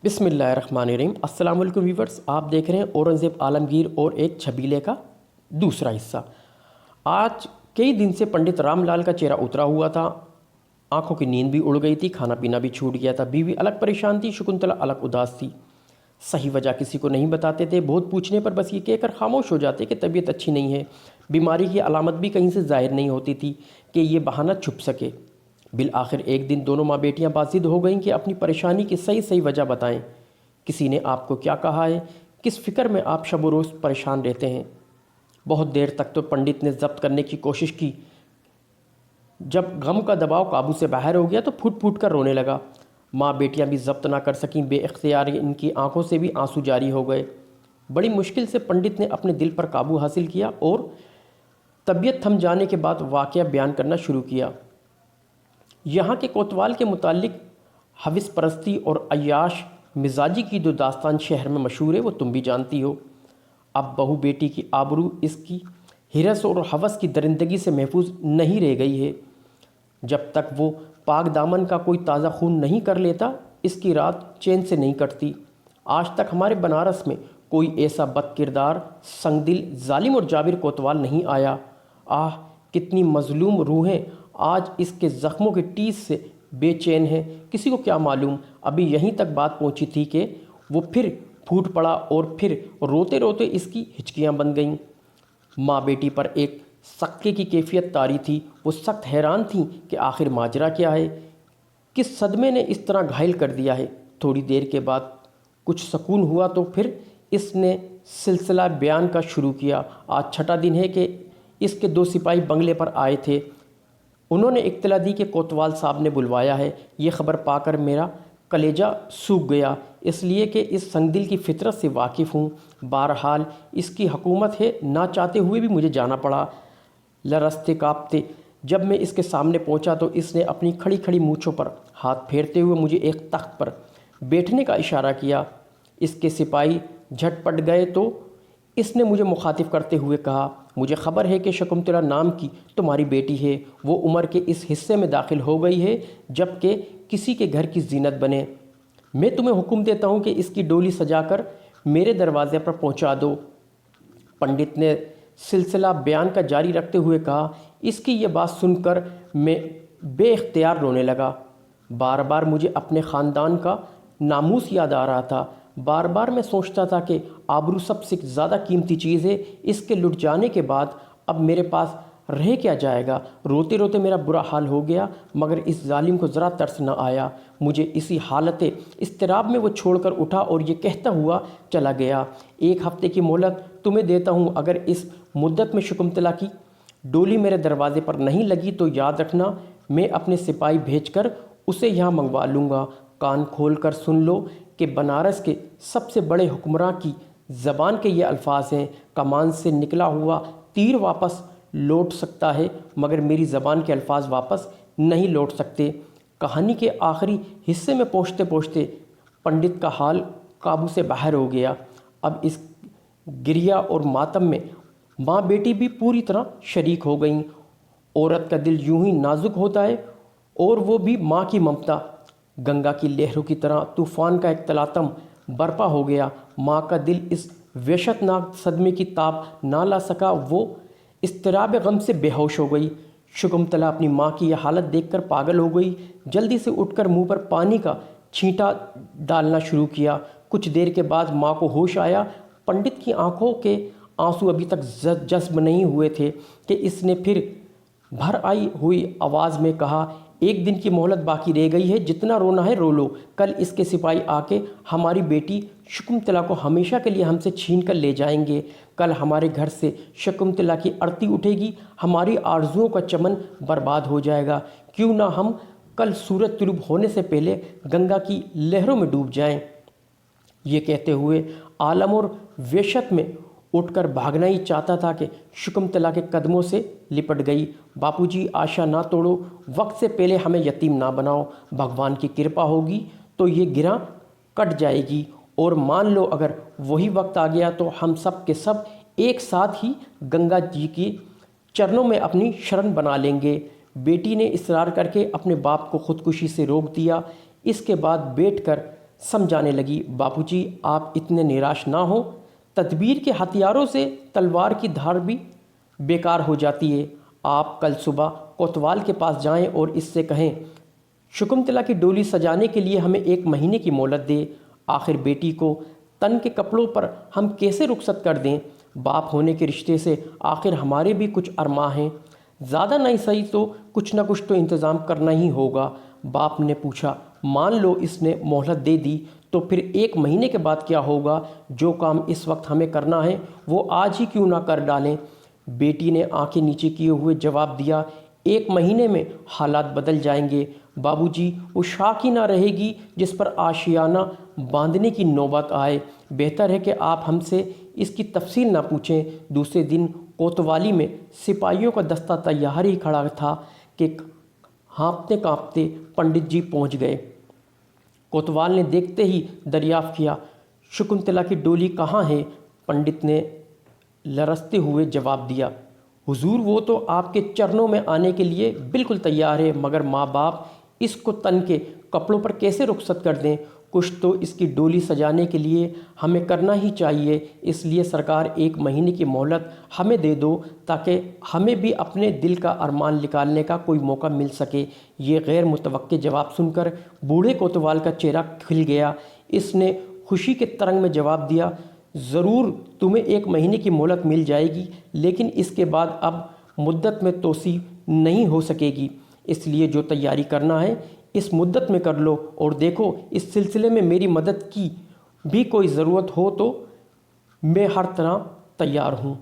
بسم اللہ الرحمن الرحیم۔ السلام علیکم ویورز، آپ دیکھ رہے ہیں اورنگزیب عالمگیر اور ایک چھبیلے کا دوسرا حصہ۔ آج کئی دن سے پنڈت رام لال کا چہرہ اترا ہوا تھا، آنکھوں کی نیند بھی اڑ گئی تھی، کھانا پینا بھی چھوٹ گیا تھا، بیوی الگ پریشان تھی، شکنتلا الگ اداس تھی۔ صحیح وجہ کسی کو نہیں بتاتے تھے، بہت پوچھنے پر بس یہ کہہ کر خاموش ہو جاتے کہ طبیعت اچھی نہیں ہے۔ بیماری کی علامت بھی کہیں سے ظاہر نہیں ہوتی تھی کہ یہ بہانہ چھپ سکے۔ بالآخر ایک دن دونوں ماں بیٹیاں بازد ہو گئیں کہ اپنی پریشانی کی صحیح وجہ بتائیں۔ کسی نے آپ کو کیا کہا ہے؟ کس فکر میں آپ شب و روز پریشان رہتے ہیں؟ بہت دیر تک تو پنڈت نے ضبط کرنے کی کوشش کی۔ جب غم کا دباؤ قابو سے باہر ہو گیا تو پھوٹ پھوٹ کر رونے لگا۔ ماں بیٹیاں بھی ضبط نہ کر سکیں، بے اختیار ان کی آنکھوں سے بھی آنسو جاری ہو گئے۔ بڑی مشکل سے پنڈت نے اپنے دل پر قابو حاصل کیا اور طبیعت تھم جانے کے بعد واقعہ بیان کرنا شروع کیا۔ یہاں کے کوتوال کے متعلق حوث پرستی اور عیاش مزاجی کی جو داستان شہر میں مشہور ہے وہ تم بھی جانتی ہو۔ اب بہو بیٹی کی آبرو اس کی ہرس اور حوث کی درندگی سے محفوظ نہیں رہ گئی ہے۔ جب تک وہ پاک دامن کا کوئی تازہ خون نہیں کر لیتا، اس کی رات چین سے نہیں کٹتی۔ آج تک ہمارے بنارس میں کوئی ایسا بد کردار، سنگ دل، ظالم اور جابر کوتوال نہیں آیا۔ آہ، کتنی مظلوم روحیں آج اس کے زخموں کے ٹیس سے بے چین ہیں۔ کسی کو کیا معلوم، ابھی یہیں تک بات پہنچی تھی کہ وہ پھر پھوٹ پڑا اور پھر روتے روتے اس کی ہچکیاں بن گئیں۔ ماں بیٹی پر ایک سکے کی کیفیت طاری تھی۔ وہ سخت حیران تھیں کہ آخر ماجرا کیا ہے، کس صدمے نے اس طرح گھائل کر دیا ہے۔ تھوڑی دیر کے بعد کچھ سکون ہوا تو پھر اس نے سلسلہ بیان کا شروع کیا۔ آج چھٹا دن ہے کہ اس کے 2 سپاہی بنگلے پر آئے تھے۔ انہوں نے اطلاع دی کہ کوتوال صاحب نے بلوایا ہے۔ یہ خبر پا کر میرا کلیجہ سوکھ گیا، اس لیے کہ اس سنگ دل کی فطرت سے واقف ہوں۔ بہرحال اس کی حکومت ہے، نہ چاہتے ہوئے بھی مجھے جانا پڑا۔ لرزتے کانپتے جب میں اس کے سامنے پہنچا تو اس نے اپنی کھڑی کھڑی مونچھوں پر ہاتھ پھیرتے ہوئے مجھے ایک تخت پر بیٹھنے کا اشارہ کیا۔ اس کے سپاہی جھٹ پٹ گئے تو اس نے مجھے مخاطب کرتے ہوئے کہا، مجھے خبر ہے کہ شکنتلا نام کی تمہاری بیٹی ہے، وہ عمر کے اس حصے میں داخل ہو گئی ہے جب کہ کسی کے گھر کی زینت بنے۔ میں تمہیں حکم دیتا ہوں کہ اس کی ڈولی سجا کر میرے دروازے پر پہنچا دو۔ پنڈت نے سلسلہ بیان کا جاری رکھتے ہوئے کہا۔ اس کی یہ بات سن کر میں بے اختیار رونے لگا۔ بار بار مجھے اپنے خاندان کا ناموس یاد آ رہا تھا۔ بار بار میں سوچتا تھا کہ آبرو سب سے زیادہ قیمتی چیز ہے، اس کے لٹ جانے کے بعد اب میرے پاس رہ کیا جائے گا۔ روتے روتے میرا برا حال ہو گیا، مگر اس ظالم کو ذرا ترس نہ آیا۔ مجھے اسی حالت اضطراب میں وہ چھوڑ کر اٹھا اور یہ کہتا ہوا چلا گیا، 1 ہفتے کی مہلت تمہیں دیتا ہوں، اگر اس مدت میں شکنتلا کی ڈولی میرے دروازے پر نہیں لگی تو یاد رکھنا میں اپنے سپاہی بھیج کر اسے یہاں منگوا لوں گا۔ کان کھول کر سن لو کہ بنارس کے سب سے بڑے حکمراں کی زبان کے یہ الفاظ ہیں، کمان سے نکلا ہوا تیر واپس لوٹ سکتا ہے مگر میری زبان کے الفاظ واپس نہیں لوٹ سکتے۔ کہانی کے آخری حصے میں پہنچتے پہنچتے پنڈت کا حال قابو سے باہر ہو گیا۔ اب اس گریہ اور ماتم میں ماں بیٹی بھی پوری طرح شریک ہو گئیں۔ عورت کا دل یوں ہی نازک ہوتا ہے اور وہ بھی ماں کی ممتا۔ گنگا کی لہروں کی طرح طوفان کا ایک تلاطم برپا ہو گیا۔ ماں کا دل اس وحشت ناک صدمے کی تاب نہ لا سکا، وہ اضطراب غم سے بے ہوش ہو گئی۔ شکنتلا اپنی ماں کی یہ حالت دیکھ کر پاگل ہو گئی۔ جلدی سے اٹھ کر منہ پر پانی کا چھینٹا ڈالنا شروع کیا۔ کچھ دیر کے بعد ماں کو ہوش آیا۔ پنڈت کی آنکھوں کے آنسو ابھی تک جذب نہیں ہوئے تھے کہ اس نے پھر بھر آئی ہوئی آواز میں کہا، 1 دن کی مہلت باقی رہ گئی ہے، جتنا رونا ہے رو لو۔ کل اس کے سپاہی آ کے ہماری بیٹی شکنتلا کو ہمیشہ کے لیے ہم سے چھین کر لے جائیں گے۔ کل ہمارے گھر سے شکنتلا کی آرتی اٹھے گی، ہماری آرزوؤں کا چمن برباد ہو جائے گا۔ کیوں نہ ہم کل سورج طلوع ہونے سے پہلے گنگا کی لہروں میں ڈوب جائیں۔ یہ کہتے ہوئے عالم اور وحشت میں اٹھ کر بھاگنا ہی چاہتا تھا کہ شکنتلا کے قدموں سے لپٹ گئی۔ باپو جی، آشا نہ توڑو، وقت سے پہلے ہمیں یتیم نہ بناؤ۔ بھگوان کی کرپا ہوگی تو یہ گراں کٹ جائے گی، اور مان لو اگر وہی وقت آ گیا تو ہم سب کے سب ایک ساتھ ہی گنگا جی کے چرنوں میں اپنی شرن بنا لیں گے۔ بیٹی نے اصرار کر کے اپنے باپ کو خودکشی سے روک دیا۔ اس کے بعد بیٹھ کر سمجھانے لگی، بابو جی آپ اتنے نراش نہ ہوں، تدبیر کے ہتھیاروں سے تلوار کی دھار بھی بیکار ہو جاتی ہے۔ آپ کل صبح کوتوال کے پاس جائیں اور اس سے کہیں شکنتلا کی ڈولی سجانے کے لیے ہمیں 1 مہینے کی مہلت دے۔ آخر بیٹی کو تن کے کپڑوں پر ہم کیسے رخصت کر دیں؟ باپ ہونے کے رشتے سے آخر ہمارے بھی کچھ ارماں ہیں، زیادہ نہیں صحیح تو کچھ نہ کچھ تو انتظام کرنا ہی ہوگا۔ باپ نے پوچھا، مان لو اس نے مہلت دے دی تو پھر 1 مہینے کے بعد کیا ہوگا؟ جو کام اس وقت ہمیں کرنا ہے وہ آج ہی کیوں نہ کر ڈالیں؟ بیٹی نے آنکھیں نیچے کیے ہوئے جواب دیا، 1 مہینے میں حالات بدل جائیں گے بابو جی، وہ شاخ ہی نہ رہے گی جس پر آشیانہ باندھنے کی نوبت آئے۔ بہتر ہے کہ آپ ہم سے اس کی تفصیل نہ پوچھیں۔ دوسرے دن کوتوالی میں سپاہیوں کا دستہ تیار ہی کھڑا تھا کہ ہانپتے کانپتے پنڈت جی پہنچ گئے۔ کوتوال نے دیکھتے ہی دریافت کیا، شکنتلا کی ڈولی کہاں ہے؟ پنڈت نے لرزتے ہوئے جواب دیا، حضور وہ تو آپ کے چرنوں میں آنے کے لیے بالکل تیار ہے، مگر ماں باپ اس کو تن کے کپڑوں پر کیسے رخصت کر دیں؟ کچھ تو اس کی ڈولی سجانے کے لیے ہمیں کرنا ہی چاہیے، اس لیے سرکار 1 مہینے کی مہلت ہمیں دے دو تاکہ ہمیں بھی اپنے دل کا ارمان نکالنے کا کوئی موقع مل سکے۔ یہ غیر متوقع جواب سن کر بوڑھے کوتوال کا چہرہ کھل گیا۔ اس نے خوشی کے ترنگ میں جواب دیا، ضرور تمہیں 1 مہینے کی مہلت مل جائے گی، لیکن اس کے بعد اب مدت میں توسیع نہیں ہو سکے گی، اس لیے جو تیاری کرنا ہے اس مدت میں کر لو، اور دیکھو اس سلسلے میں میری مدد کی بھی کوئی ضرورت ہو تو میں ہر طرح تیار ہوں۔